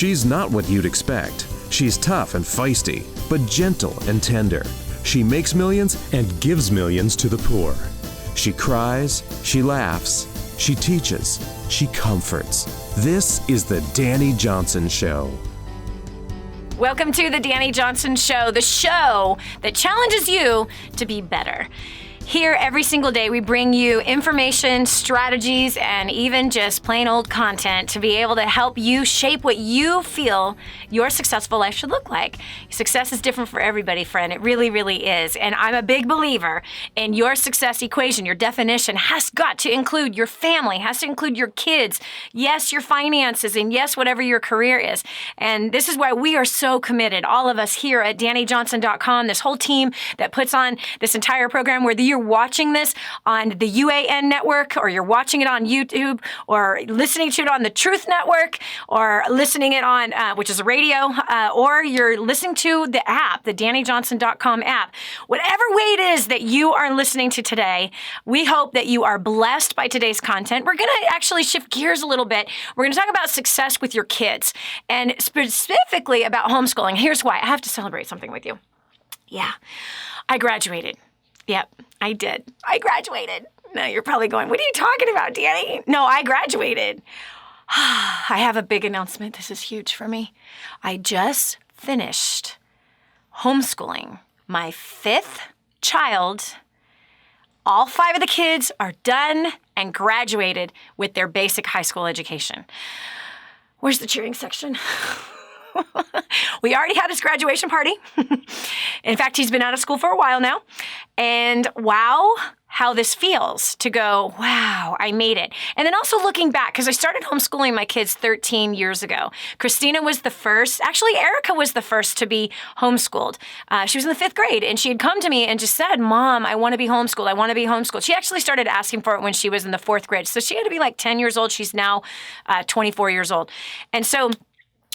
She's not what you'd expect. She's tough and feisty, but gentle and tender. She makes millions and gives millions to the poor. She cries, she laughs, she teaches, she comforts. This is the Dani Johnson Show. Welcome to the Dani Johnson Show, the show that challenges you to be better. Here, every single day, we bring you information, strategies, and even just plain old content to be able to help you shape what you feel your successful life should look like. Success is different for everybody, friend. It really, really is. And I'm a big believer in your success equation. Your definition has got to include your family, has to include your kids, yes, your finances, and yes, whatever your career is. And this is why we are so committed, all of us here at DaniJohnson.com, this whole team that puts on this entire program, whether you're watching this on the UAN network, or you're watching it on YouTube, or listening to it on the Truth Network, or listening it on, which is a radio, or you're listening to the app, the DaniJohnson.com app. Whatever way it is that you are listening to today, we hope that you are blessed by today's content. We're going to actually shift gears a little bit. We're going to talk about success with your kids, and specifically about homeschooling. Here's why. I have to celebrate something with you. Yeah, I graduated. Yep, I did. I graduated. Now you're probably going, what are you talking about, Dani? No, I graduated. I have a big announcement. This is huge for me. I just finished homeschooling my 5th child. All 5 of the kids are done and graduated with their basic high school education. Where's the cheering section? We already had his graduation party. In fact, he's been out of school for a while now. And wow, how this feels to go, wow, I made it. And then also looking back, because I started homeschooling my kids 13 years ago. Christina was the first, actually Erica was the first to be homeschooled. She was in the 5th grade, and she had come to me and just said, Mom, I want to be homeschooled. I want to be homeschooled. She actually started asking for it when she was in the 4th grade. So she had to be like 10 years old. She's now 24 years old. And so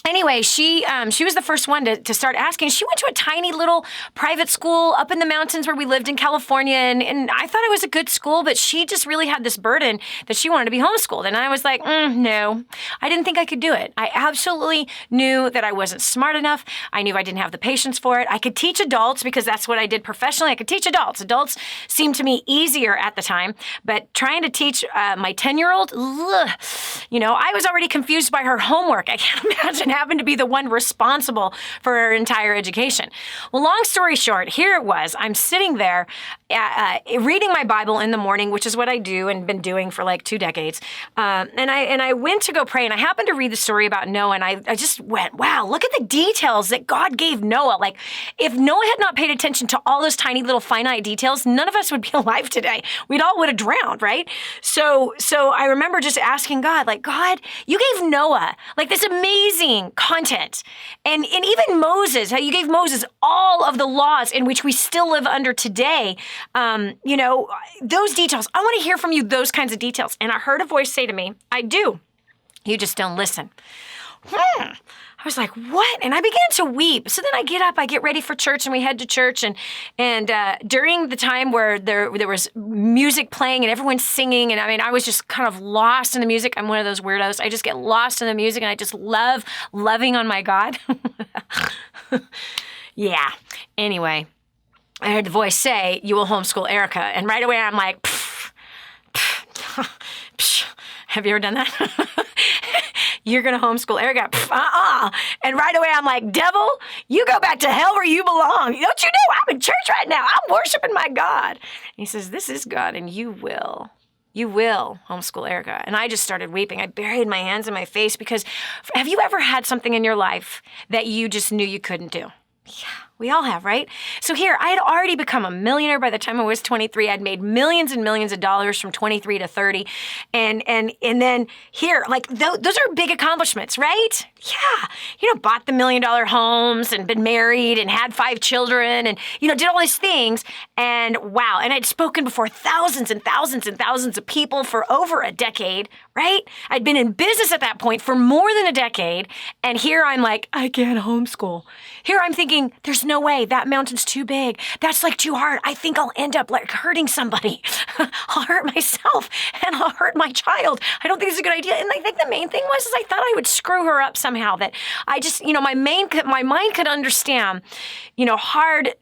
anyway, she was the first one to start asking. She went to a tiny little private school up in the mountains where we lived in California, and I thought it was a good school, but she just really had this burden that she wanted to be homeschooled. And I was like, no, I didn't think I could do it. I absolutely knew that I wasn't smart enough. I knew I didn't have the patience for it. I could teach adults because that's what I did professionally. I could teach adults. Adults seemed to me easier at the time, but trying to teach my 10-year-old, I was already confused by her homework. I can't imagine having to be the one responsible for her entire education. Well, long story short, here it was. I'm sitting there reading my Bible in the morning, which is what I do and been doing for like 2 decades. And I went to go pray, and I happened to read the story about Noah, and I just went, wow, look at the details that God gave Noah. Like, if Noah had not paid attention to all those tiny little finite details, none of us would be alive today. We'd all would have drowned, right? So I remember just asking God, like, God, you gave Noah like this amazing content. And even Moses, how you gave Moses all of the laws in which we still live under today, those details. I want to hear from you those kinds of details. And I heard a voice say to me, I do. You just don't listen. I was like, what? And I began to weep. So then I get up, I get ready for church, and we head to church. And during the time where there was music playing and everyone's singing, and I was just kind of lost in the music. I'm one of those weirdos. I just get lost in the music, and I just love loving on my God. Yeah. Anyway, I heard the voice say, you will homeschool Erica. And right away I'm like, have you ever done that? You're going to homeschool Erica. And right away I'm like, devil, you go back to hell where you belong. Don't you know I'm in church right now? I'm worshiping my God. And he says, this is God, and you will homeschool Erica. And I just started weeping. I buried my hands in my face, because have you ever had something in your life that you just knew you couldn't do? Yeah. We all have, right? So here, I had already become a millionaire by the time I was 23. I'd made millions and millions of dollars from 23 to 30. And then here, like, those are big accomplishments, right? Yeah. Bought the $1 million homes and been married and had 5 children and, did all these things. And wow. And I'd spoken before thousands and thousands and thousands of people for over a decade, right? I'd been in business at that point for more than a decade. And here I'm like, I can't homeschool. Here I'm thinking, there's no way. That mountain's too big. That's like too hard. I think I'll end up like hurting somebody. I'll hurt myself and I'll hurt my child. I don't think it's a good idea. And I think the main thing was I thought I would screw her up somehow, that I just, my mind could understand, hard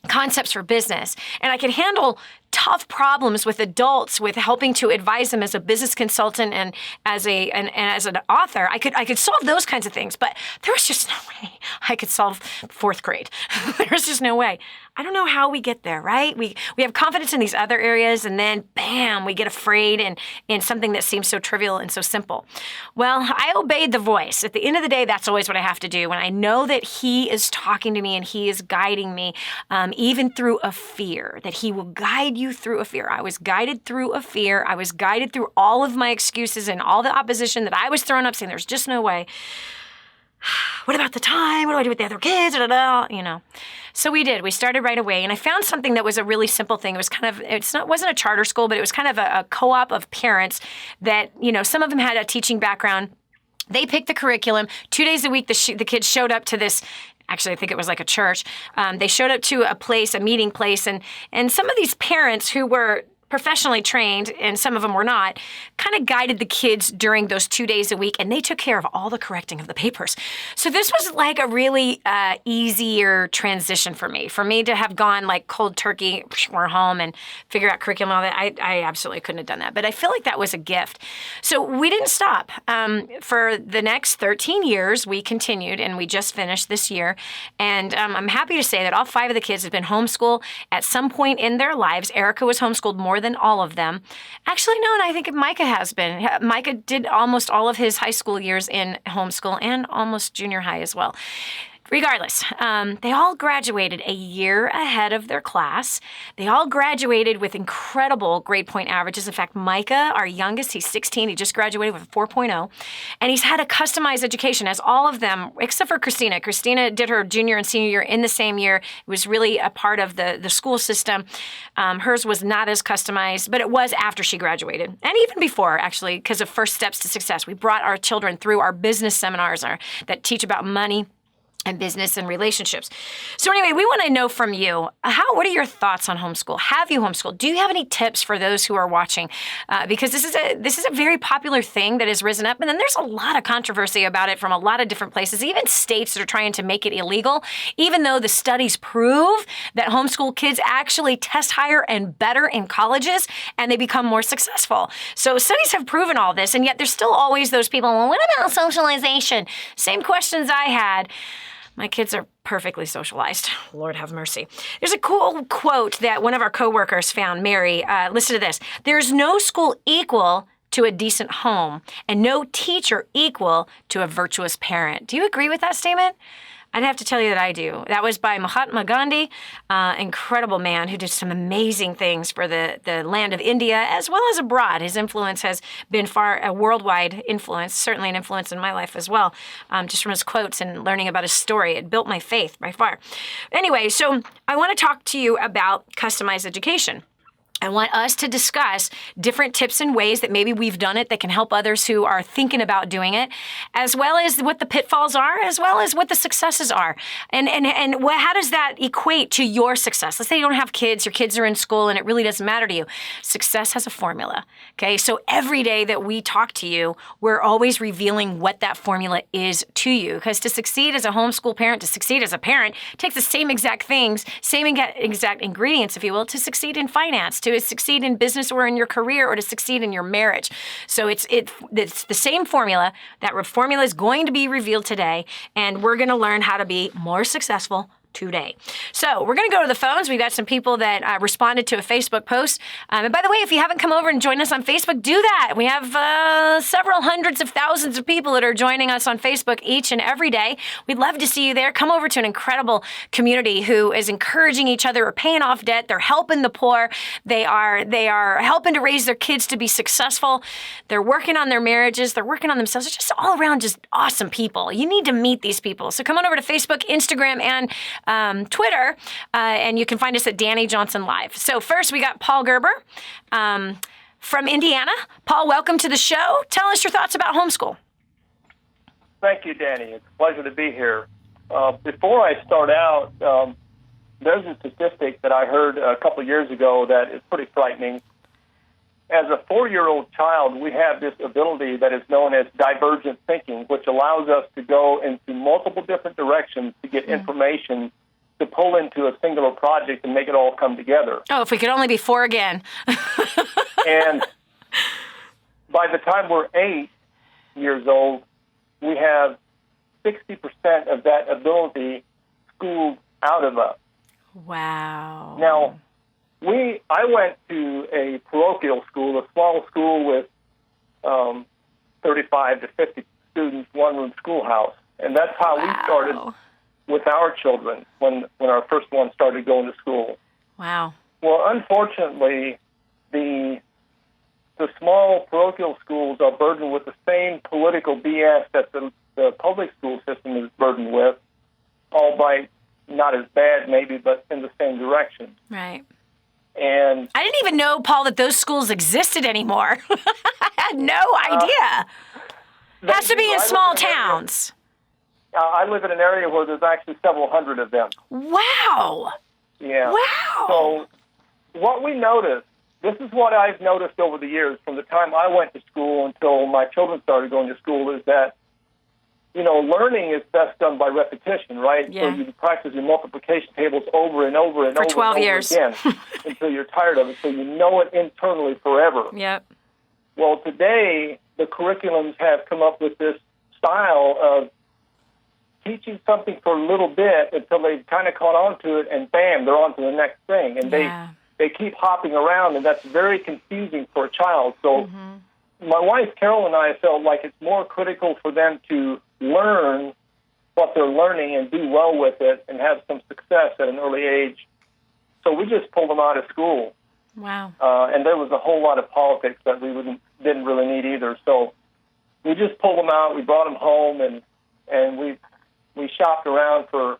concepts for business, and I could handle tough problems with adults, with helping to advise them as a business consultant and as an author. I could solve those kinds of things, but there was just no way I could solve fourth grade. There was just no way. I don't know how we get there, right? We have confidence in these other areas, and then bam, we get afraid in something that seems so trivial and so simple. Well, I obeyed the voice. At the end of the day, that's always what I have to do. When I know that he is talking to me and he is guiding me, even through a fear, that he will guide you through a fear. I was guided through a fear. I was guided through all of my excuses and all the opposition that I was throwing up, saying there's just no way. What about the time? What do I do with the other kids? So we did. We started right away, and I found something that was a really simple thing. It was wasn't a charter school, but it was kind of a co-op of parents that, some of them had a teaching background. They picked the curriculum. 2 days a week, the kids showed up to this. Actually, I think it was like a church. They showed up to a meeting place, and some of these parents who were professionally trained, and some of them were not, kind of guided the kids during those 2 days a week, and they took care of all the correcting of the papers. So this was like a really easier transition for me to have gone like cold turkey, we're home, and figure out curriculum and all that. I absolutely couldn't have done that, but I feel like that was a gift. So we didn't stop. For the next 13 years, we continued, and we just finished this year, and I'm happy to say that all 5 of the kids have been homeschooled at some point in their lives. Erica was homeschooled more than all of them. Actually, no, and I think Micah has been. Micah did almost all of his high school years in homeschool and almost junior high as well. Regardless, they all graduated a year ahead of their class. They all graduated with incredible grade point averages. In fact, Micah, our youngest, he's 16. He just graduated with a 4.0. And he's had a customized education, as all of them, except for Christina. Christina did her junior and senior year in the same year. It was really a part of the school system. Hers was not as customized, but it was after she graduated. And even before, actually, because of First Steps to Success. We brought our children through our business seminars that teach about money and business and relationships. So anyway, we want to know from you, what are your thoughts on homeschool? Have you homeschooled? Do you have any tips for those who are watching? Because this is a very popular thing that has risen up, and then there's a lot of controversy about it from a lot of different places, even states that are trying to make it illegal, even though the studies prove that homeschool kids actually test higher and better in colleges, and they become more successful. So studies have proven all this, and yet there's still always those people, well, what about socialization? Same questions I had. My kids are perfectly socialized. Lord have mercy. There's a cool quote that one of our coworkers found, Mary. Listen to this. There's no school equal to a decent home, and no teacher equal to a virtuous parent. Do you agree with that statement? I'd have to tell you that I do. That was by Mahatma Gandhi, incredible man who did some amazing things for the land of India as well as abroad. His influence has been a worldwide influence, certainly an influence in my life as well, just from his quotes and learning about his story. It built my faith by far. Anyway, so I want to talk to you about customized education. I want us to discuss different tips and ways that maybe we've done it that can help others who are thinking about doing it, as well as what the pitfalls are, as well as what the successes are. And how does that equate to your success? Let's say you don't have kids, your kids are in school, and it really doesn't matter to you. Success has a formula, okay? So every day that we talk to you, we're always revealing what that formula is to you, because to succeed as a homeschool parent, to succeed as a parent, takes the same exact things, same exact ingredients, if you will, to succeed in finance, to succeed in business or in your career, or to succeed in your marriage. So it's the same formula. That formula is going to be revealed today, and we're going to learn how to be more successful today. So we're going to go to the phones. We've got some people that responded to a Facebook post. And by the way, if you haven't come over and joined us on Facebook, do that. We have several hundreds of thousands of people that are joining us on Facebook each and every day. We'd love to see you there. Come over to an incredible community who is encouraging each other, or paying off debt. They're helping the poor. They are helping to raise their kids to be successful. They're working on their marriages. They're working on themselves. They're just all around just awesome people. You need to meet these people. So come on over to Facebook, Instagram, and Twitter, and you can find us at Dani Johnson Live. So first, we got Paul Gerber from Indiana. Paul, welcome to the show. Tell us your thoughts about homeschool. Thank you, Dani. It's a pleasure to be here. before I start out, there's a statistic that I heard a couple years ago that is pretty frightening. As a 4-year-old child, we have this ability that is known as divergent thinking, which allows us to go into multiple different directions to get information to pull into a singular project and make it all come together. Oh, if we could only be 4 again. And by the time we're 8 years old, we have 60% of that ability schooled out of us. Wow. Now, I went to a parochial school, a small school with 35 to 50 students, one-room schoolhouse. And that's how we started with our children when our first one started going to school. Wow. Well, unfortunately, the small parochial schools are burdened with the same political BS that the public school system is burdened with, albeit not as bad maybe, but in the same direction. Right. And I didn't even know, Paul, that those schools existed anymore. I had no idea. It has to be in small towns. I live in an area where there's actually several hundred of them. Wow. Yeah. Wow. So what we noticed, this is what I've noticed over the years from the time I went to school until my children started going to school, is that, learning is best done by repetition, right? Yeah. So you practice your multiplication tables over and over and For over 12 and over years. again until you're tired of it, so you know it internally forever. Yep. Well, today, the curriculums have come up with this style of teaching something for a little bit until they've kind of caught on to it, and bam, they're on to the next thing. And they keep hopping around, and that's very confusing for a child. So my wife, Carol, and I felt like it's more critical for them to learn what they're learning and do well with it and have some success at an early age. So we just pulled them out of school. Wow. And there was a whole lot of politics that we didn't really need either. So we just pulled them out. We brought them home, and we shopped around for,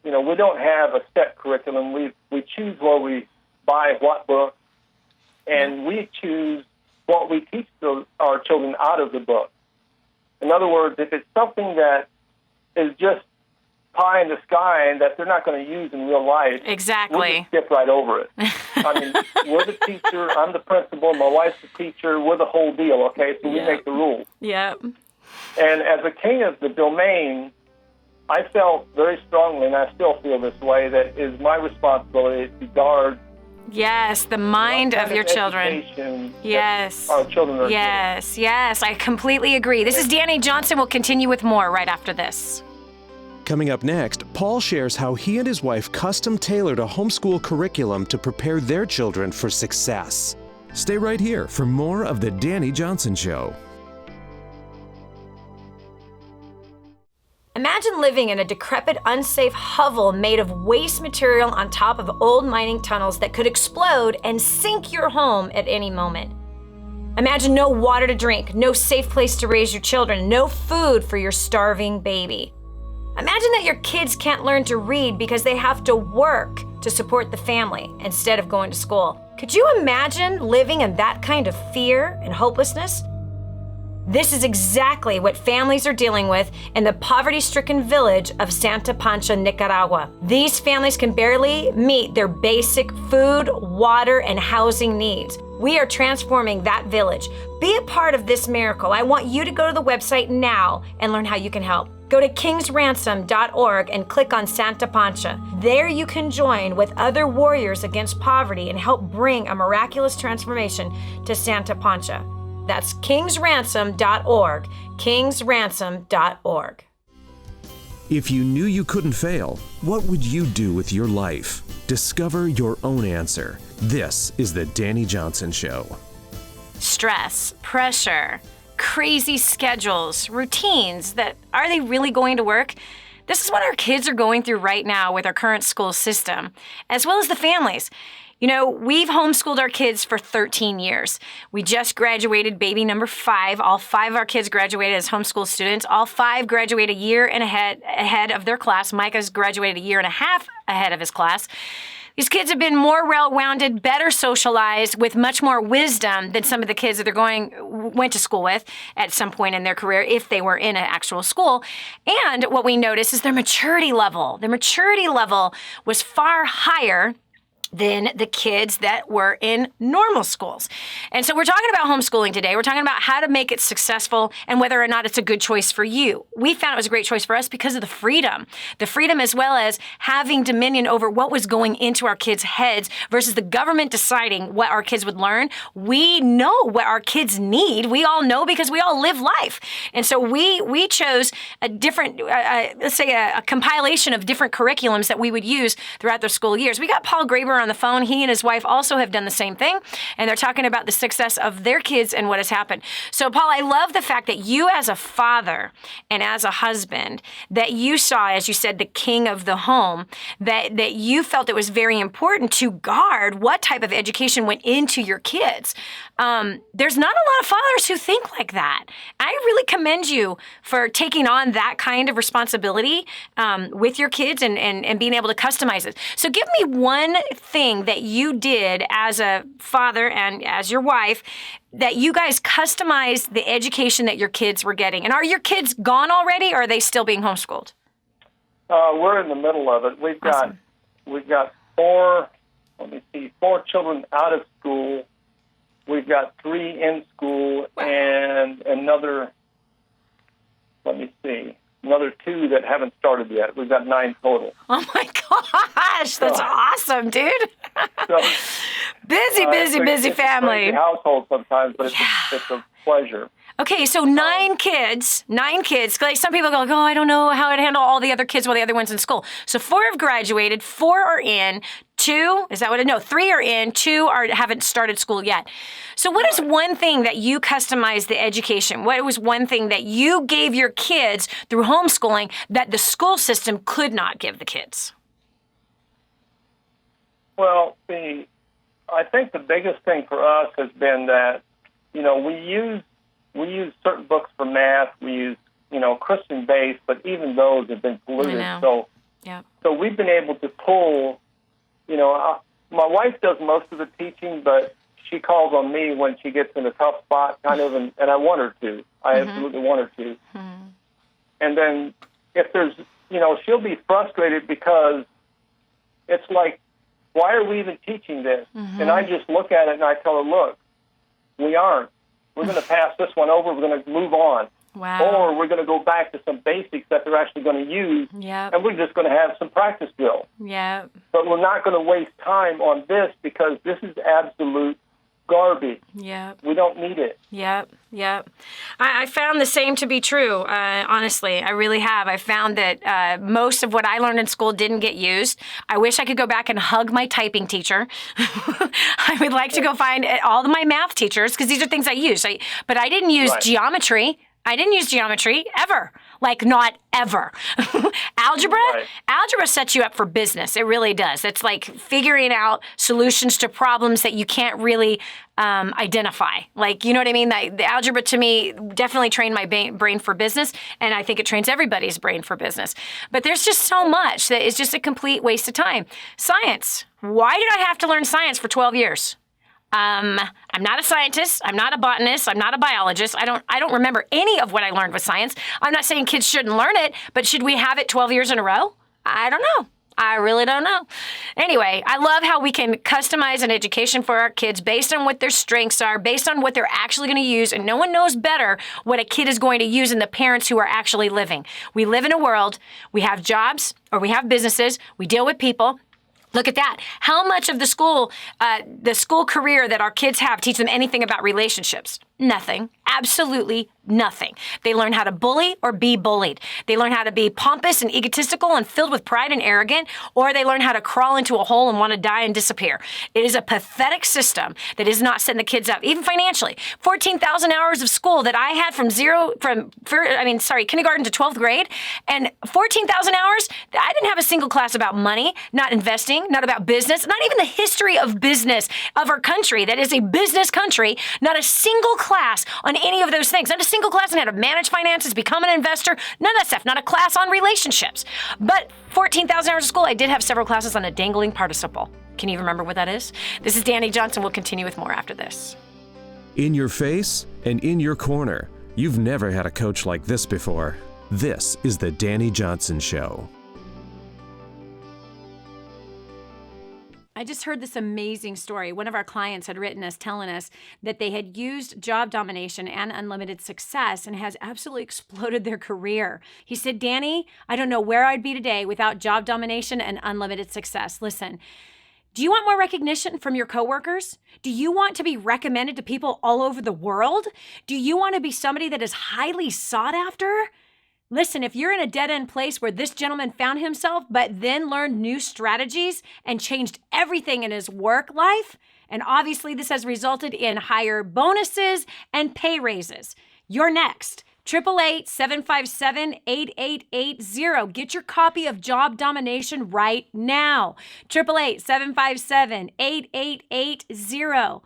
we don't have a set curriculum. We choose where we buy what book, and we choose what we teach our children out of the book. In other words, if it's something that is just pie in the sky and that they're not going to use in real life, exactly, we'll just skip right over it. I mean, we're the teacher, I'm the principal, my wife's the teacher, we're the whole deal, okay? So we make the rules. Yep. And as a king of the domain, I felt very strongly, and I still feel this way, that it is my responsibility to guard the mind of your children. Yes. Our children are Yes, I completely agree. This is Dani Johnson. We'll continue with more right after this. Coming up next, Paul shares how he and his wife custom-tailored a homeschool curriculum to prepare their children for success. Stay right here for more of The Dani Johnson Show. Imagine living in a decrepit, unsafe hovel made of waste material on top of old mining tunnels that could explode and sink your home at any moment. Imagine no water to drink, no safe place to raise your children, no food for your starving baby. Imagine that your kids can't learn to read because they have to work to support the family instead of going to school. Could you imagine living in that kind of fear and hopelessness? This is exactly what families are dealing with in the poverty-stricken village of Santa Pancha, Nicaragua. These families can barely meet their basic food, water, and housing needs. We are transforming that village. Be a part of this miracle. I want you to go to the website now and learn how you can help. Go to kingsransom.org and click on Santa Pancha. There you can join with other warriors against poverty and help bring a miraculous transformation to Santa Pancha. That's kingsransom.org, kingsransom.org. If you knew you couldn't fail, what would you do with your life? Discover your own answer. This is The Dani Johnson Show. Stress, pressure, crazy schedules, routines are they really going to work? This is what our kids are going through right now with our current school system, as well as the families. We've homeschooled our kids for 13 years. We just graduated baby number 5. All 5 of our kids graduated as homeschool students. All 5 graduated a year and ahead of their class. Micah's graduated a year and a half ahead of his class. These kids have been more well-rounded, better socialized, with much more wisdom than some of the kids that went to school with at some point in their career, if they were in an actual school. And what we noticed is their maturity level. Their maturity level was far higher than the kids that were in normal schools. And so we're talking about homeschooling today. We're talking about how to make it successful and whether or not it's a good choice for you. We found it was a great choice for us because of the freedom as well as having dominion over what was going into our kids' heads versus the government deciding what our kids would learn. We know what our kids need. We all know because we all live life. And so we chose a different, let's say a compilation of different curriculums that we would use throughout their school years. We got Paul Graber on the phone. He and his wife also have done the same thing, and they're talking about the success of their kids and what has happened. So, Paul, I love the fact that you as a father and as a husband, that you saw, as you said, the king of the home, that you felt it was very important to guard what type of education went into your kids. There's not a lot of fathers who think like that. I really commend you for taking on that kind of responsibility with your kids and being able to customize it. So give me one thing that you did as a father and as your wife that you guys customized the education that your kids were getting. And are your kids gone already, or are they still being homeschooled? We're in the middle of it. We've got four children out of school. We've got 3 in school, and another 2 that haven't started yet. We've got 9 total. Oh my gosh, that's awesome, dude. Busy family. It's a household sometimes, but it's a pleasure. Okay, so 9 kids. Like some people go, I don't know how to handle all the other kids while the other one's in school. So 4 have graduated, 4 are in, 2, is that what no, 3 are in, 2 haven't started school yet. So what is one thing that you customized the education? What was one thing that you gave your kids through homeschooling that the school system could not give the kids? Well, I think the biggest thing for us has been that, we use certain books for math. We use, Christian-based, but even those have been polluted. So we've been able to pull, my wife does most of the teaching, but she calls on me when she gets in a tough spot, kind of, and I want her to. I absolutely want her to. Mm-hmm. And then if there's, she'll be frustrated because it's like, why are we even teaching this? Mm-hmm. And I just look at it and I tell her, look, we aren't. We're going to pass this one over. We're going to move on. Wow. Or we're going to go back to some basics that they're actually going to use, and we're just going to have some practice drill. Yeah. But we're not going to waste time on this because this is absolute garbage. Yeah. We don't need it. Yep. I found the same to be true, honestly. I really have. I found that most of what I learned in school didn't get used. I wish I could go back and hug my typing teacher. I would like to go find all of my math teachers because these are things I use. But I didn't use geometry. I didn't use geometry ever. Like, not ever. Algebra? Right. Algebra sets you up for business. It really does. It's like figuring out solutions to problems that you can't really identify. Like, you know what I mean? The algebra, to me, definitely trained my brain for business, and I think it trains everybody's brain for business. But there's just so much that is just a complete waste of time. Science. Why did I have to learn science for 12 years? I'm not a scientist. I'm not a botanist. I'm not a biologist. I don't remember any of what I learned with science. I'm not saying kids shouldn't learn it, but should we have it 12 years in a row? I don't know. I really don't know. Anyway, I love how we can customize an education for our kids based on what their strengths are, based on what they're actually going to use, and no one knows better what a kid is going to use than the parents who are actually living. We live in a world, we have jobs, or we have businesses, we deal with people. Look at that. How much of the school career that our kids have teach them anything about relationships? Nothing. Absolutely nothing. They learn how to bully or be bullied. They learn how to be pompous and egotistical and filled with pride and arrogant, or they learn how to crawl into a hole and want to die and disappear. It is a pathetic system that is not setting the kids up, even financially. 14,000 hours of school that I had from kindergarten to 12th grade, and 14,000 hours, I didn't have a single class about money, not investing, not about business, not even the history of business of our country. That is a business country, not a single class on any of those things. Not a single class on how to manage finances, become an investor, none of that stuff. Not a class on relationships. But 14,000 hours of school, I did have several classes on a dangling participle. Can you remember what that is? This is Dani Johnson. We'll continue with more after this. In your face and in your corner. You've never had a coach like this before. This is the Dani Johnson Show. I just heard this amazing story. One of our clients had written us telling us that they had used job domination and unlimited success and has absolutely exploded their career. He said, Dani, I don't know where I'd be today without job domination and unlimited success. Listen, do you want more recognition from your coworkers? Do you want to be recommended to people all over the world? Do you want to be somebody that is highly sought after? Listen, if you're in a dead-end place where this gentleman found himself, but then learned new strategies and changed everything in his work life, and obviously this has resulted in higher bonuses and pay raises, you're next. 888-757-8880. Get your copy of Job Domination right now. 888-757-8880.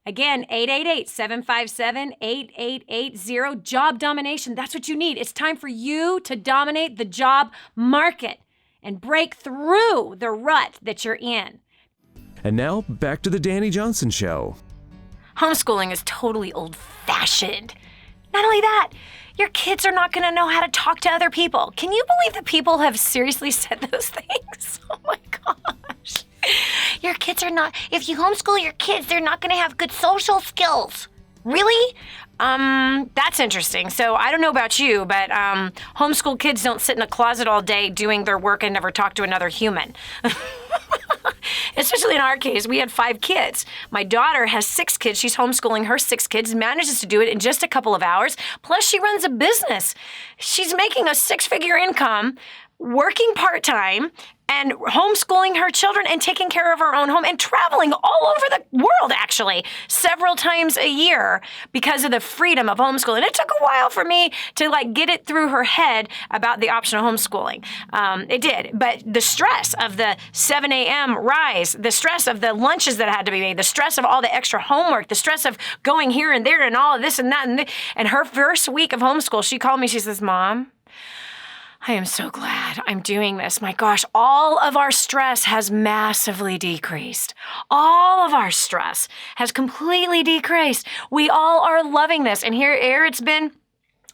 Again, 888-757-8880. Job domination. That's what you need. It's time for you to dominate the job market and break through the rut that you're in. And now, back to the Dani Johnson Show. Homeschooling is totally old-fashioned. Not only that, your kids are not going to know how to talk to other people. Can you believe that people have seriously said those things? Oh my gosh. Your kids are not, if you homeschool your kids, they're not going to have good social skills. Really? That's interesting. So I don't know about you, but homeschool kids don't sit in a closet all day doing their work and never talk to another human. Especially in our case, we had 5 kids. My daughter has 6 kids. She's homeschooling her 6 kids, manages to do it in just a couple of hours. Plus, she runs a business. She's making a 6-figure income, working part-time, and homeschooling her children and taking care of her own home and traveling all over the world, actually, several times a year because of the freedom of homeschooling. It took a while for me to get it through her head about the option of homeschooling. It did. But the stress of the 7 a.m. rise, the stress of the lunches that had to be made, the stress of all the extra homework, the stress of going here and there and all of this and that. And her first week of homeschool, she called me, she says, Mom, I am so glad I'm doing this. My gosh, all of our stress has massively decreased. All of our stress has completely decreased. We all are loving this. And here it's been,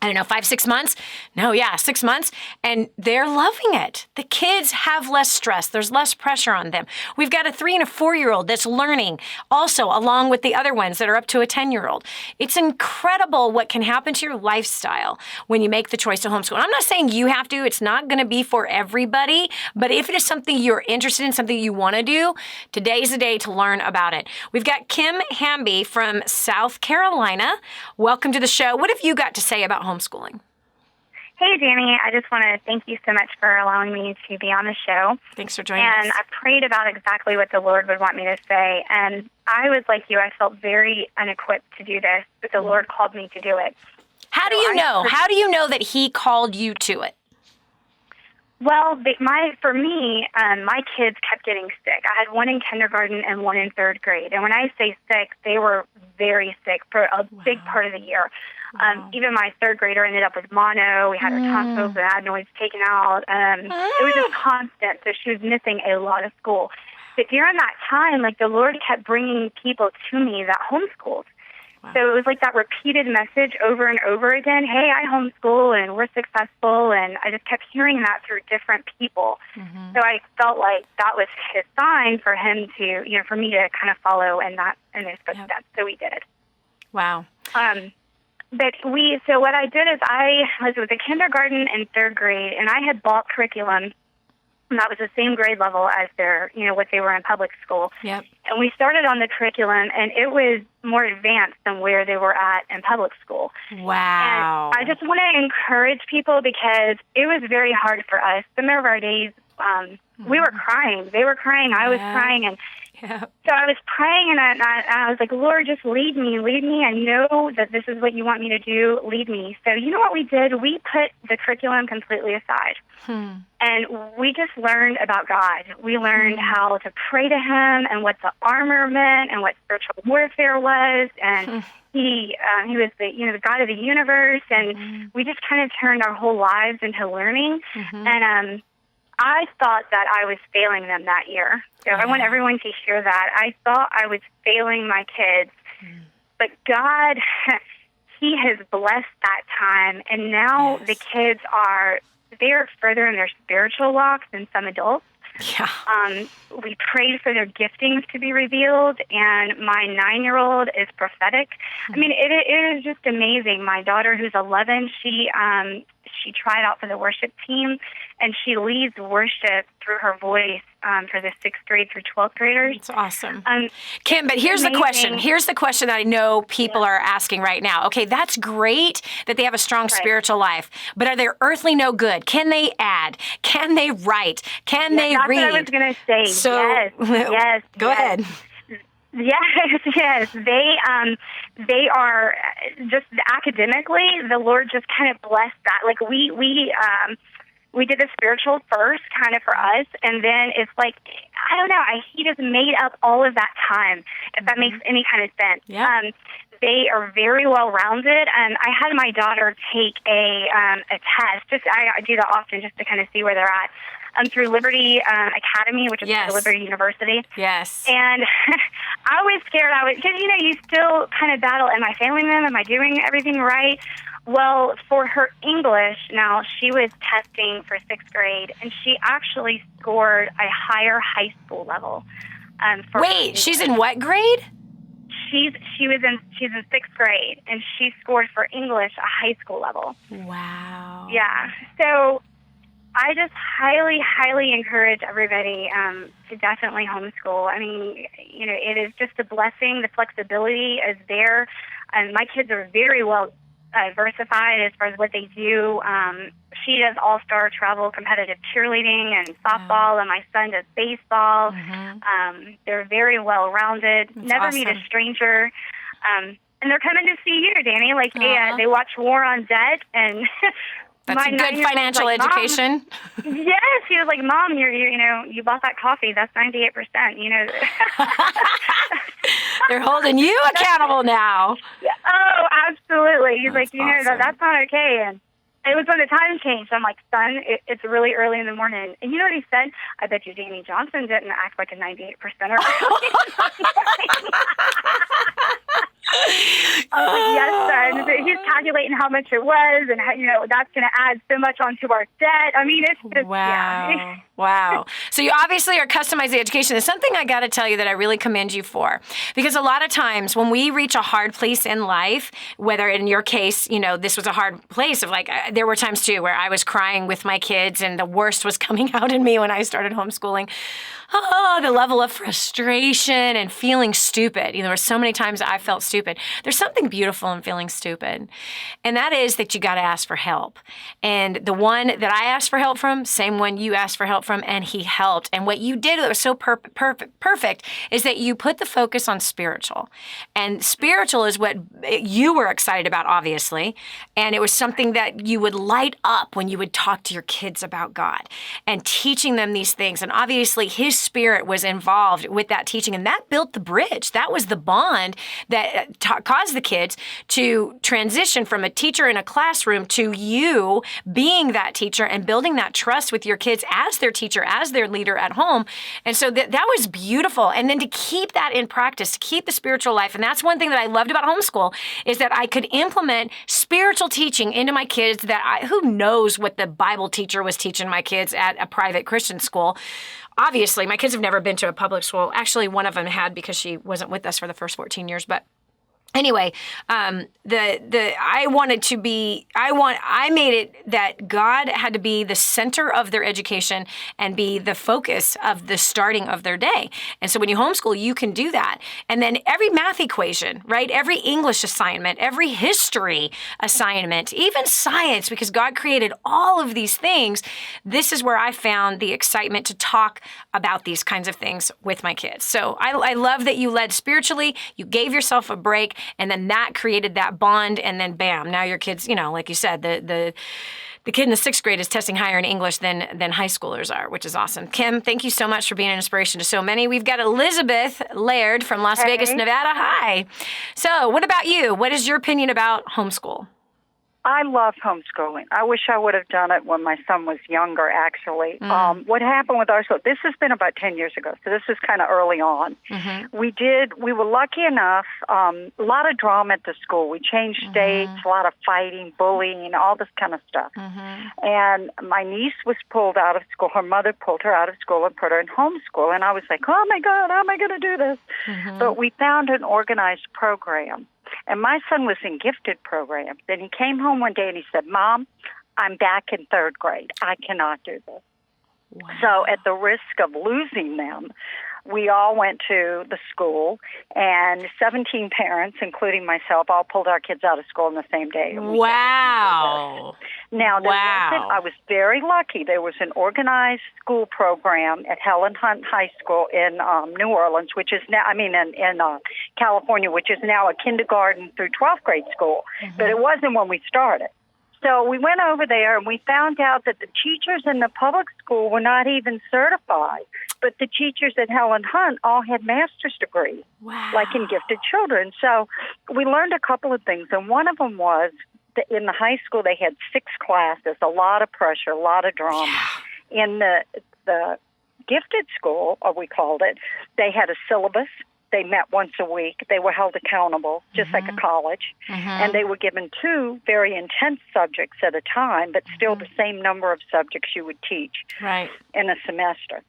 5, 6 months? No, 6 months. And they're loving it. The kids have less stress. There's less pressure on them. We've got a 3 and a 4-year-old that's learning also along with the other ones that are up to a 10-year-old. It's incredible what can happen to your lifestyle when you make the choice to homeschool. And I'm not saying you have to. It's not going to be for everybody. But if it is something you're interested in, something you want to do, today's the day to learn about it. We've got Kim Hamby from South Carolina. Welcome to the show. What have you got to say about homeschooling? Hey, Dani. I just want to thank you so much for allowing me to be on the show. Thanks for joining us. And I prayed about exactly what the Lord would want me to say. And I was like you. I felt very unequipped to do this, but the Lord called me to do it. How do you know? How do you know that He called you to it? Well, for me, my kids kept getting sick. I had one in kindergarten and one in 3rd grade. And when I say sick, they were very sick for a big part of the year. Even my 3rd grader ended up with mono. We had her tonsils and adenoids taken out. It was just constant. So she was missing a lot of school. But during that time, the Lord kept bringing people to me that homeschooled. Wow. So it was like that repeated message over and over again. Hey, I homeschool and we're successful. And I just kept hearing that through different people. Mm-hmm. So I felt like that was His sign for Him to, for me to kind of follow in His footsteps. Yep. So we did. Wow. So what I did is I was with the kindergarten and 3rd grade, and I had bought curriculum, and that was the same grade level as what they were in public school. Yep. And we started on the curriculum, and it was more advanced than where they were at in public school. Wow. And I just want to encourage people because it was very hard for us. Some of our days, we were crying. They were crying. I was crying, and so I was praying, and I was like, Lord, just lead me. I know that this is what you want me to do. Lead me. So you know what we did? We put the curriculum completely aside, and we just learned about God. We learned how to pray to Him and what the armor meant and what spiritual warfare was, and He was the God of the universe, and we just kind of turned our whole lives into learning, and I thought that I was failing them that year. So I want everyone to hear that. I thought I was failing my kids. But God, He has blessed that time. And now the kids they're further in their spiritual walk than some adults. Yeah. We prayed for their giftings to be revealed, and my 9-year-old is prophetic. I mean, it is just amazing. My daughter, who's 11, she tried out for the worship team, and she leads worship through her voice for the 6th grade through 12th graders. It's awesome. Kim, but here's the question. Here's the question that I know people are asking right now. Okay, that's great that they have a strong spiritual life, but are they earthly no good? Can they add? Can they write? Can they read? That's what I was going to say. So, yes. Go ahead. Yes. They are just academically, the Lord just kind of blessed that. Like we did the spiritual first kind of for us, and then it's like, I don't know, He just made up all of that time, if that makes any kind of sense. Yeah. They are very well-rounded. I had my daughter take a test. I do that often just to kind of see where they're at. Through Liberty Academy, which is Liberty University. Yes. And I was scared. Because, you still kind of battle, am I failing them? Am I doing everything right? Well, for her English, now she was testing for 6th grade, and she actually scored a higher high school level. Wait, she's in what grade? She's in 6th grade, and she scored for English a high school level. Wow. Yeah. So I just highly, highly encourage everybody to definitely homeschool. I mean, it is just a blessing. The flexibility is there. And my kids are very well diversified as far as what they do. She does all-star travel competitive cheerleading and softball, and my son does baseball. They're very well-rounded. Never meet a stranger. And they're coming to see you, Dani. Like, they watch War on Debt, and that's a good financial education. Yes, he was like, Mom, you bought that coffee. That's 98%. They're holding you accountable now. Oh, absolutely. He's that's like, awesome. that's not okay. And it was when the time changed. I'm like, son, it's really early in the morning. And you know what he said? I bet you Dani Johnson didn't act like a 98%er. I was like, yes, son. He's calculating how much it was, and how, that's going to add so much onto our debt. I mean, it's just, wow. Wow. So you obviously are customizing education. It's something I got to tell you that I really commend you for. Because a lot of times when we reach a hard place in life, whether in your case, this was a hard place of like, there were times too where I was crying with my kids and the worst was coming out in me when I started homeschooling. Oh, the level of frustration and feeling stupid. There were so many times I felt stupid. There's something beautiful in feeling stupid. And that is that you got to ask for help. And the one that I asked for help from, same one you asked for help from, and he helped. And what you did that was so perfect is that you put the focus on spiritual. And spiritual is what you were excited about, obviously. And it was something that you would light up when you would talk to your kids about God and teaching them these things. And obviously his Spirit was involved with that teaching, and that built the bridge. That was the bond that caused the kids to transition from a teacher in a classroom to you being that teacher and building that trust with your kids as their teacher, as their leader at home. And so that was beautiful. And then to keep that in practice, to keep the spiritual life. And that's one thing that I loved about homeschool is that I could implement spiritual teaching into my kids that who knows what the Bible teacher was teaching my kids at a private Christian school. Obviously, my kids have never been to a public school. Actually, one of them had because she wasn't with us for the first 14 years. But anyway, I made it that God had to be the center of their education and be the focus of the starting of their day. And so when you homeschool, you can do that. And then every math equation, right? Every English assignment, every history assignment, even science, because God created all of these things. This is where I found the excitement to talk about these kinds of things with my kids. So I love that you led spiritually, you gave yourself a break, and then that created that bond, and then bam, now your kids, like you said, the kid in the 6th grade is testing higher in English than high schoolers are, which is awesome. Kim, thank you so much for being an inspiration to so many. We've got Elizabeth Laird from Las Vegas, Nevada. Hi. So what about you? What is your opinion about homeschool? I love homeschooling. I wish I would have done it when my son was younger, actually. What happened with our school, this has been about 10 years ago, so this is kind of early on. We were lucky enough, a lot of drama at the school. We changed states, a lot of fighting, bullying, all this kind of stuff. And my niece was pulled out of school. Her mother pulled her out of school and put her in homeschool. And I was like, oh, my God, how am I going to do this? But we found an organized program. And my son was in gifted programs. And he came home one day and he said, Mom, I'm back in third grade. I cannot do this. Wow. So at the risk of losing them, we all went to the school, and 17 parents, including myself, all pulled our kids out of school on the same day. Wow. Now, I was very lucky. There was an organized school program at Helen Hunt High School in New Orleans, which is now, in California, which is now a kindergarten through 12th grade school. But it wasn't when we started. So we went over there and we found out that the teachers in the public school were not even certified, but the teachers at Helen Hunt all had master's degrees, like in gifted children. So we learned a couple of things, and one of them was that in the high school they had 6 classes, a lot of pressure, a lot of drama. In the gifted school, or we called it, they had a syllabus. They met once a week. They were held accountable, just like a college. And they were given 2 very intense subjects at a time, but still the same number of subjects you would teach in a semester.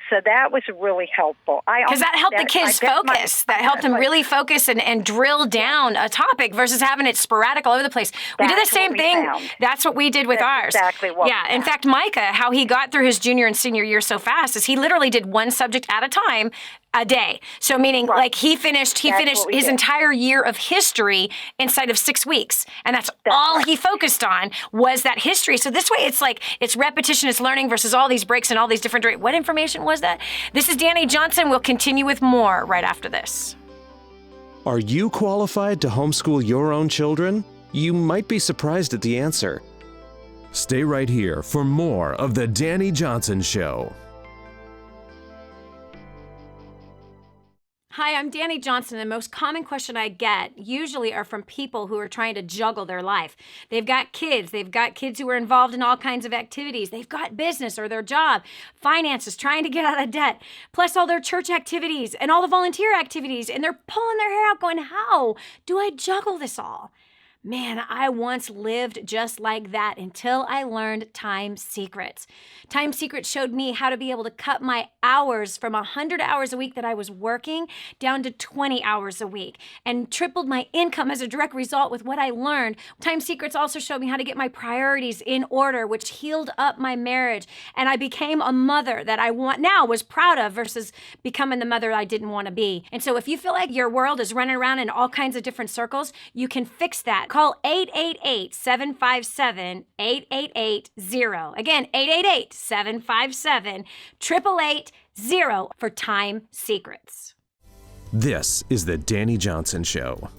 So that was really helpful. Because that helped the kids focus. That helped them really focus and drill down a topic versus having it sporadic all over the place. We did the same thing. That's what we did with ours. Exactly what. Yeah. In fact, Micah, how he got through his junior and senior year so fast is he literally did one subject at a time a day. So meaning like he finished his entire year of history inside of 6 weeks. And that's all he focused on was that history. So this way it's like it's repetition, it's learning versus all these breaks and all these different what information was that? This is Dani Johnson. We'll continue with more right after this. Are you qualified to homeschool your own children? You might be surprised at the answer. Stay right here for more of The Dani Johnson Show. Hi, I'm Dani Johnson. The most common question I get usually are from people who are trying to juggle their life. They've got kids who are involved in all kinds of activities. They've got business or their job, finances, trying to get out of debt, plus all their church activities and all the volunteer activities. And they're pulling their hair out going, how do I juggle this all? Man, I once lived just like that until I learned Time Secrets. Time Secrets showed me how to be able to cut my hours from 100 hours a week that I was working down to 20 hours a week and tripled my income as a direct result with what I learned. Time Secrets also showed me how to get my priorities in order, which healed up my marriage. And I became a mother that I was proud of versus becoming the mother I didn't want to be. And so if you feel like your world is running around in all kinds of different circles, you can fix that. Call 888-757-8880. Again, 888-757-8880 for Time Secrets. This is The Dani Johnson Show.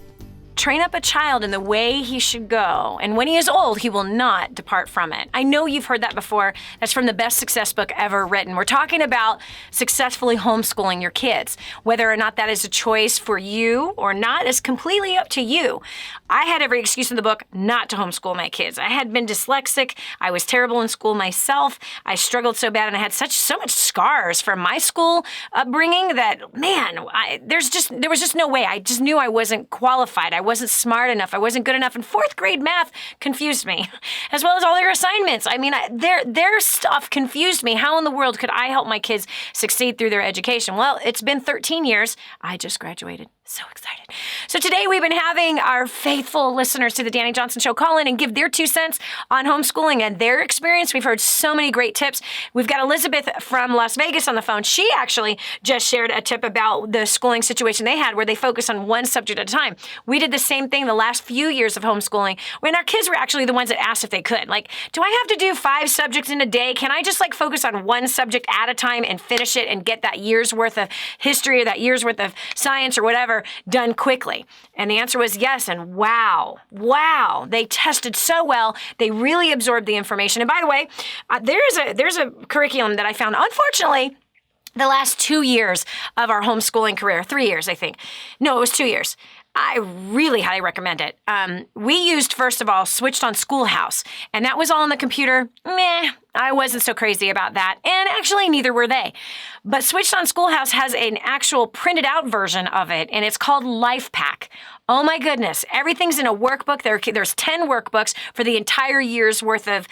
Train up a child in the way he should go, and when he is old, he will not depart from it. I know you've heard that before. That's from the best success book ever written. We're talking about successfully homeschooling your kids. Whether or not that is a choice for you or not is completely up to you. I had every excuse in the book not to homeschool my kids. I had been dyslexic. I was terrible in school myself. I struggled so bad, and I had so much scars from my school upbringing that, man, there was just no way. I just knew I wasn't qualified. I wasn't smart enough. I wasn't good enough. And 4th grade math confused me, as well as all their assignments. I mean, their stuff confused me. How in the world could I help my kids succeed through their education? Well, it's been 13 years. I just graduated. So excited. So today we've been having our faithful listeners to the Dani Johnson Show call in and give their 2 cents on homeschooling and their experience. We've heard so many great tips. We've got Elizabeth from Las Vegas on the phone. She actually just shared a tip about the schooling situation they had where they focus on one subject at a time. We did the same thing the last few years of homeschooling when our kids were actually the ones that asked if they could. Like, do I have to do 5 subjects in a day? Can I just focus on one subject at a time and finish it and get that year's worth of history or that year's worth of science or whatever done quickly? And the answer was yes. And wow, they tested so well. They really absorbed the information. And by the way, there's a curriculum that I found, unfortunately, the last 2 years of our homeschooling career, 3 years, I think. No, it was 2 years. I really highly recommend it. We used, first of all, switched on Schoolhouse, and that was all on the computer. Meh, I wasn't so crazy about that, and actually neither were they. But Switched on Schoolhouse has an actual printed out version of it, and it's called Life Pack. Oh my goodness, everything's in a workbook. There's 10 workbooks for the entire year's worth of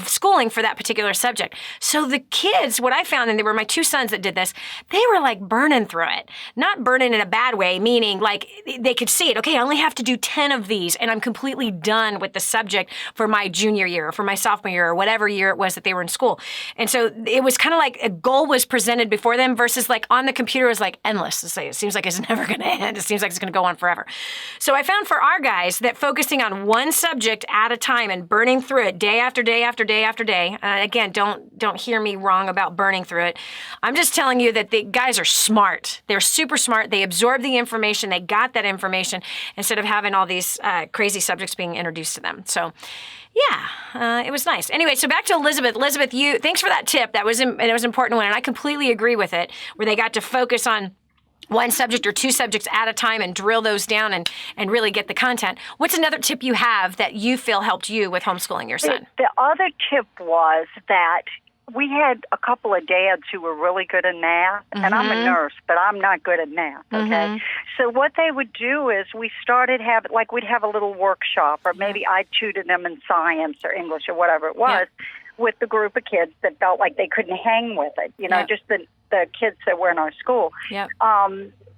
schooling for that particular subject. So the kids, what I found, and they were my two sons that did this, they were like burning through it. Not burning in a bad way, meaning like they could see it. Okay, I only have to do 10 of these and I'm completely done with the subject for my junior year or for my sophomore year or whatever year it was that they were in school. And so it was kind of like a goal was presented before them versus like on the computer was like endless. It seems like it's never going to end. It seems like it's going to go on forever. So I found for our guys that focusing on one subject at a time and burning through it day after day after day after day. Again, don't hear me wrong about burning through it. I'm just telling you that the guys are smart. They're super smart. They absorb the information. They got that information instead of having all these crazy subjects being introduced to them. So yeah, it was nice. Anyway, so back to Elizabeth. Elizabeth, thanks for that tip. It was an important one, and I completely agree with it, where they got to focus on one subject or two subjects at a time and drill those down and really get the content. What's another tip you have that you feel helped you with homeschooling your son? The other tip was that we had a couple of dads who were really good at math, and I'm a nurse, but I'm not good at math, okay? So what they would do is we started having, like we'd have a little workshop, or maybe I tutored them in science or English or whatever it was, with the group of kids that felt like they couldn't hang with it, just the kids that were in our school.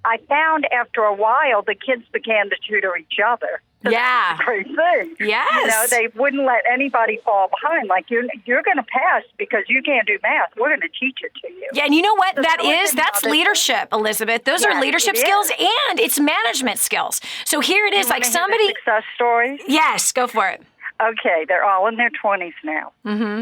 I found after a while the kids began to tutor each other. So that's a great thing. Yes. They wouldn't let anybody fall behind. Like, you're going to pass because you can't do math. We're going to teach it to you. Yeah, and you know what that's leadership, Elizabeth. Those are leadership skills and it's management skills. So here it is, like somebody... success stories? Yes, go for it. Okay, they're all in their 20s now.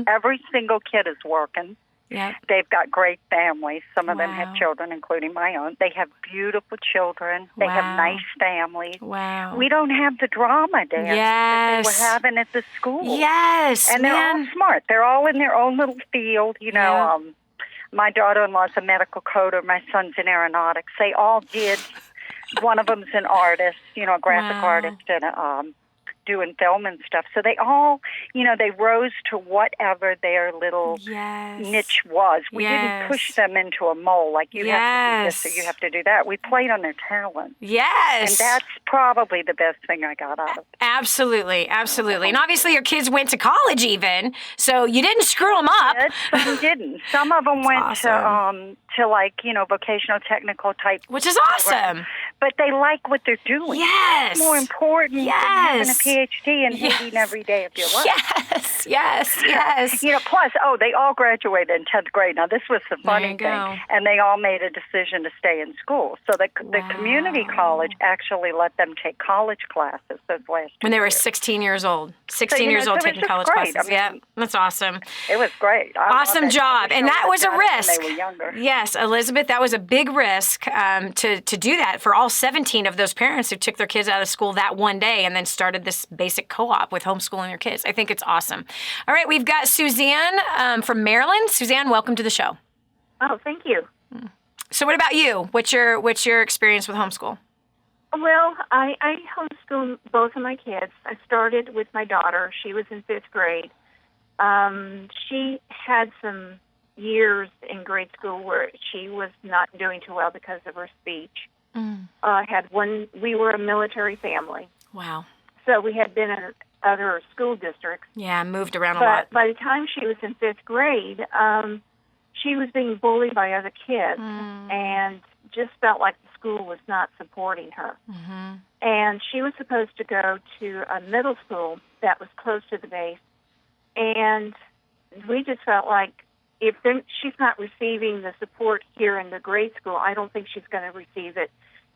Every single kid is working. They've got great families. Some of them have children, including my own. They have beautiful children. They have nice families. We don't have the drama, Dan, that they were having at the school. And they're all smart. They're all in their own little field. My daughter-in-law's a medical coder. My son's in aeronautics. They all did. One of them's an artist, a graphic artist, and doing film and stuff. So they all, they rose to whatever their little niche was. We didn't push them into a mold, like you have to do this or you have to do that. We played on their talent. And that's probably the best thing I got out of it. Absolutely. And obviously your kids went to college even, so you didn't screw them up. Some didn't. Some of them went to like, vocational technical type. Which is awesome. But they like what they're doing. It's more important than having a PhD and hating every day of your life. Yes. Plus, they all graduated in 10th grade. Now, this was the funny thing. And they all made a decision to stay in school. So the community college actually let them take college classes those last when they were 16 years old. 16 years old taking college classes. I mean, that's awesome. It was great. Awesome job. And that was a risk. When they were younger. Yes, Elizabeth, that was a big risk to do that for all 17 of those parents who took their kids out of school that one day and then started this basic co-op with homeschooling your kids. I think it's awesome. All right, we've got Suzanne from Maryland. Suzanne, welcome to the show. Oh, thank you. So what about you? What's your experience with homeschool? Well, I homeschooled both of my kids. I started with my daughter. She was in 5th grade. She had some years in grade school where she was not doing too well because of her speech. We were a military family. Wow. So we had been in other school districts. Yeah, moved around a lot. But by the time she was in 5th grade, she was being bullied by other kids and just felt like the school was not supporting her. And she was supposed to go to a middle school that was close to the base. And we just felt like if she's not receiving the support here in the grade school, I don't think she's going to receive it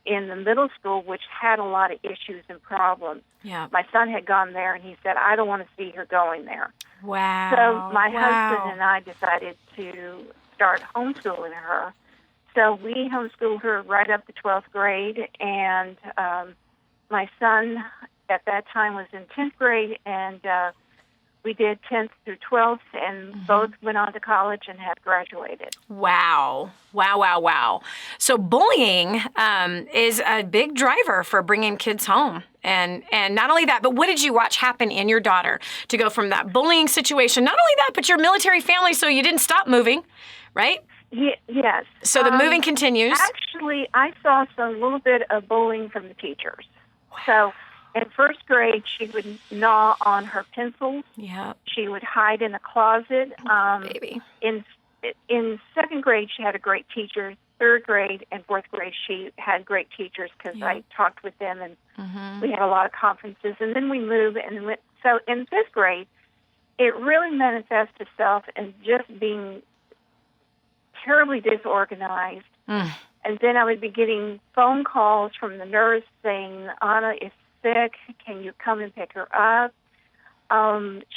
in the middle school, which had a lot of issues and problems. My son had gone there, and he said, I don't want to see her going there. Wow. So my husband and I decided to start homeschooling her. So we homeschooled her right up to 12th grade, and my son at that time was in 10th grade, and We did 10th through 12th, and both went on to college and have graduated. Wow. Wow, wow, wow. So bullying is a big driver for bringing kids home. And not only that, but what did you watch happen in your daughter to go from that bullying situation? Not only that, but your military family, so you didn't stop moving, right? Yes. So the moving continues. Actually, I saw some little bit of bullying from the teachers. So in first grade, she would gnaw on her pencils. Yeah. She would hide in the closet. Baby. In second grade, she had a great teacher. Third grade and fourth grade, she had great teachers because I talked with them, and we had a lot of conferences. And then we moved, and so in fifth grade, it really manifests itself in just being terribly disorganized. And then I would be getting phone calls from the nurse saying, Anna is sick. Can you come and pick her up?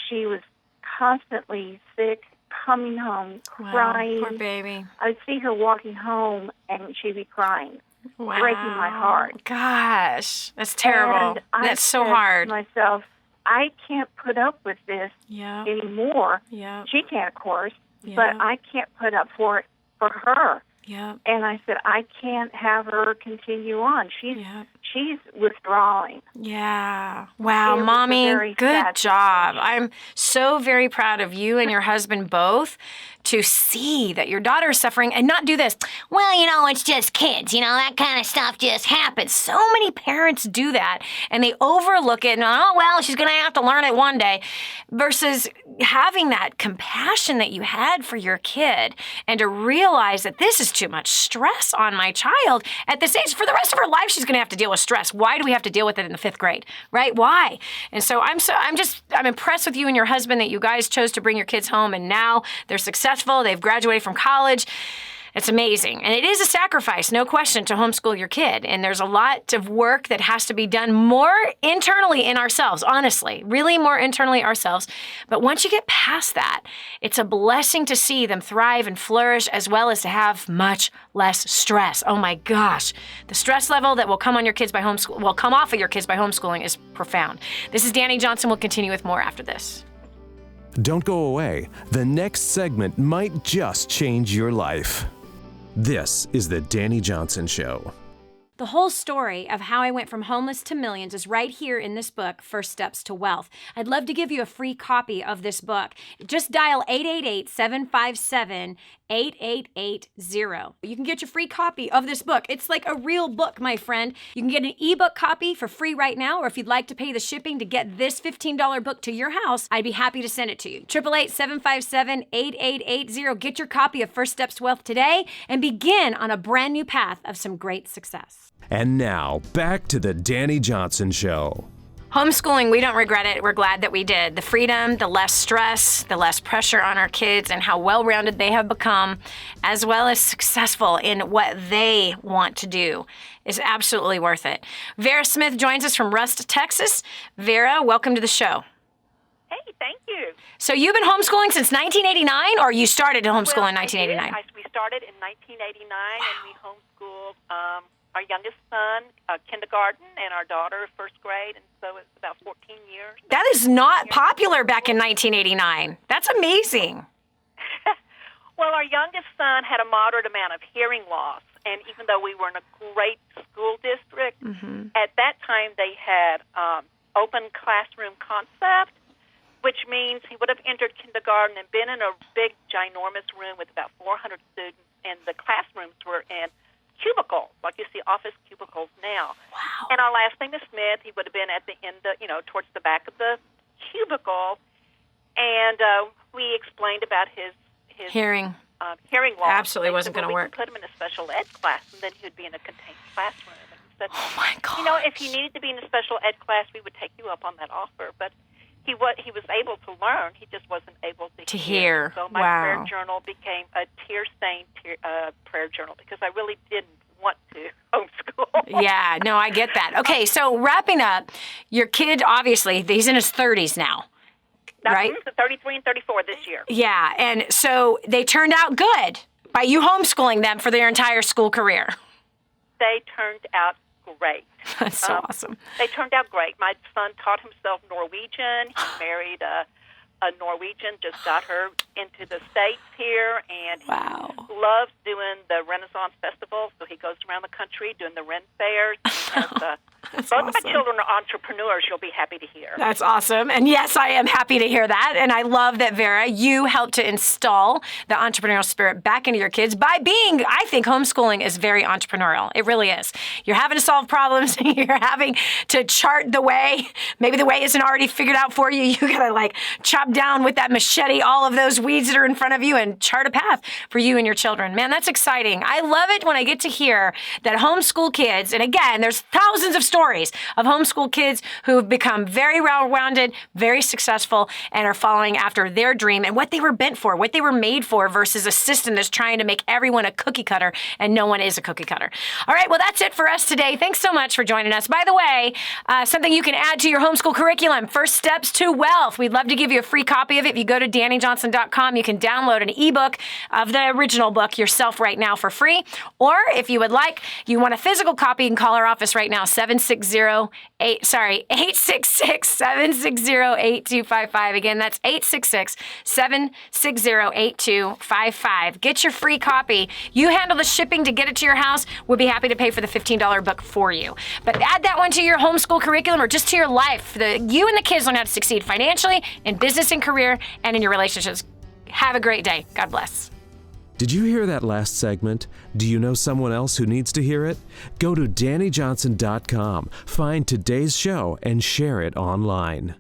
She was constantly sick, coming home, crying. Poor baby. I'd see her walking home, and she'd be crying, breaking my heart. Gosh, that's terrible. And That's so said hard. to myself, I can't put up with this anymore. Yeah. She can't, of course, but I can't put up for it for her. Yeah. And I said, I can't have her continue on. She's withdrawing. Yeah. Wow, It was a Mommy, very good sad job. situation. I'm so very proud of you and your husband both to see that your daughter is suffering and not do this. Well, it's just kids. That kind of stuff just happens. So many parents do that and they overlook it and, oh, well, she's going to have to learn it one day, versus having that compassion that you had for your kid and to realize that this is too much stress on my child at this age. For the rest of her life, she's going to have to deal with stress. Why do we have to deal with it in the fifth grade, right? Why? And so I'm impressed with you and your husband that you guys chose to bring your kids home, and now they're successful. They've graduated from college. It's amazing. And it is a sacrifice, no question, to homeschool your kid. And there's a lot of work that has to be done more internally in ourselves, honestly, really more internally ourselves. But once you get past that, it's a blessing to see them thrive and flourish, as well as to have much less stress. Oh my gosh. The stress level that will come on your kids by come off of your kids by homeschooling is profound. This is Dani Johnson. We'll continue with more after this. Don't go away. The next segment might just change your life. This is the Dani Johnson Show. The whole story of how I went from homeless to millions is right here in this book, First Steps to Wealth. I'd love to give you a free copy of this book. Just dial 888-757-8880. You can get your free copy of this book. It's like a real book, my friend. You can get an ebook copy for free right now, or if you'd like to pay the shipping to get this $15 book to your house, I'd be happy to send it to you. 888-757-8880. Get your copy of First Steps to Wealth today and begin on a brand new path of some great success. And now, back to the Dani Johnson Show. Homeschooling, we don't regret it. We're glad that we did. The freedom, the less stress, the less pressure on our kids, and how well-rounded they have become, as well as successful in what they want to do, is absolutely worth it. Vera Smith joins us from Rust, Texas. Vera, welcome to the show. Hey, thank you. So you've been homeschooling since 1989, or you started to homeschool in 1989? We started in 1989, and we homeschooled our youngest son, kindergarten, and our daughter, first grade, and so it's about 14 years. That is not popular back in 1989. That's amazing. Well, our youngest son had a moderate amount of hearing loss, and even though we were in a great school district, at that time they had open classroom concept, which means he would have entered kindergarten and been in a big, ginormous room with about 400 students, and the classrooms were in cubicles, like you see office cubicles now. Wow. And our last name is Smith. He would have been at the end, towards the back of the cubicle, and we explained about his Hearing loss. Absolutely wasn't going to work. We could put him in a special ed class, and then he would be in a contained classroom. And we said, oh my God. If he needed to be in a special ed class, we would take you up on that offer. But he was able to learn. He just wasn't able to hear. So my prayer journal became a tear-stained prayer journal because I really didn't want to homeschool. Yeah, no, I get that. Okay, so wrapping up, your kid, obviously, he's in his 30s now, right? 33 and 34 this year. Yeah, and so they turned out good by you homeschooling them for their entire school career. They turned out great. That's so awesome. They turned out great. My son taught himself Norwegian. He married a a Norwegian, just got her into the States here, and he Wow. loves doing the Renaissance Festival, so he goes around the country doing the Ren fairs. Both awesome. of my children are entrepreneurs, you'll be happy to hear. That's awesome. And yes, I am happy to hear that. And I love that, Vera, you helped to install the entrepreneurial spirit back into your kids by being, I think homeschooling is very entrepreneurial. It really is. You're having to solve problems. You're having to chart the way. Maybe the way isn't already figured out for you. You got to like chop down with that machete all of those weeds that are in front of you and chart a path for you and your children. Man, that's exciting. I love it when I get to hear that homeschool kids, and again, there's thousands of stories of homeschool kids who have become very well-rounded, very successful, and are following after their dream and what they were bent for, what they were made for, versus a system that's trying to make everyone a cookie cutter, and no one is a cookie cutter. All right, well, that's it for us today. Thanks so much for joining us. By the way, something you can add to your homeschool curriculum, First Steps to Wealth. We'd love to give you a free copy of it. If you go to DaniJohnson.com, you can download an ebook of the original book yourself right now for free. Or if you would like, you want a physical copy, you can call our office right now, 866-760-8255. Again, that's 866-760-8255. Get your free copy. You handle the shipping to get it to your house. We'll be happy to pay for the $15 book for you. But add that one to your homeschool curriculum or just to your life. You and the kids learn how to succeed financially, in business and career, and in your relationships. Have a great day. God bless. Did you hear that last segment? Do you know someone else who needs to hear it? Go to DaniJohnson.com, find today's show, and share it online.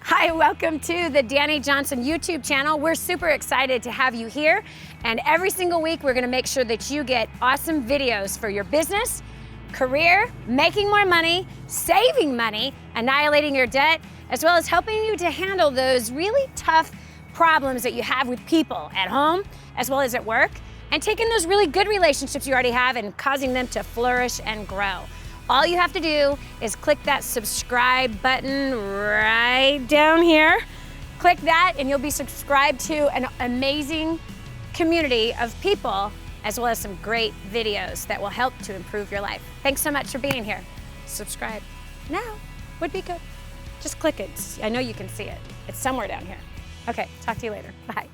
Hi, welcome to the Dani Johnson YouTube channel. We're super excited to have you here. And every single week, we're going to make sure that you get awesome videos for your business, career, making more money, saving money, annihilating your debt, as well as helping you to handle those really tough problems that you have with people at home as well as at work, and taking those really good relationships you already have and causing them to flourish and grow. All you have to do is click that subscribe button right down here. Click that and you'll be subscribed to an amazing community of people as well as some great videos that will help to improve your life. Thanks so much for being here. Subscribe now would be good. Just click it. I know you can see it. It's somewhere down here. Okay, talk to you later. Bye.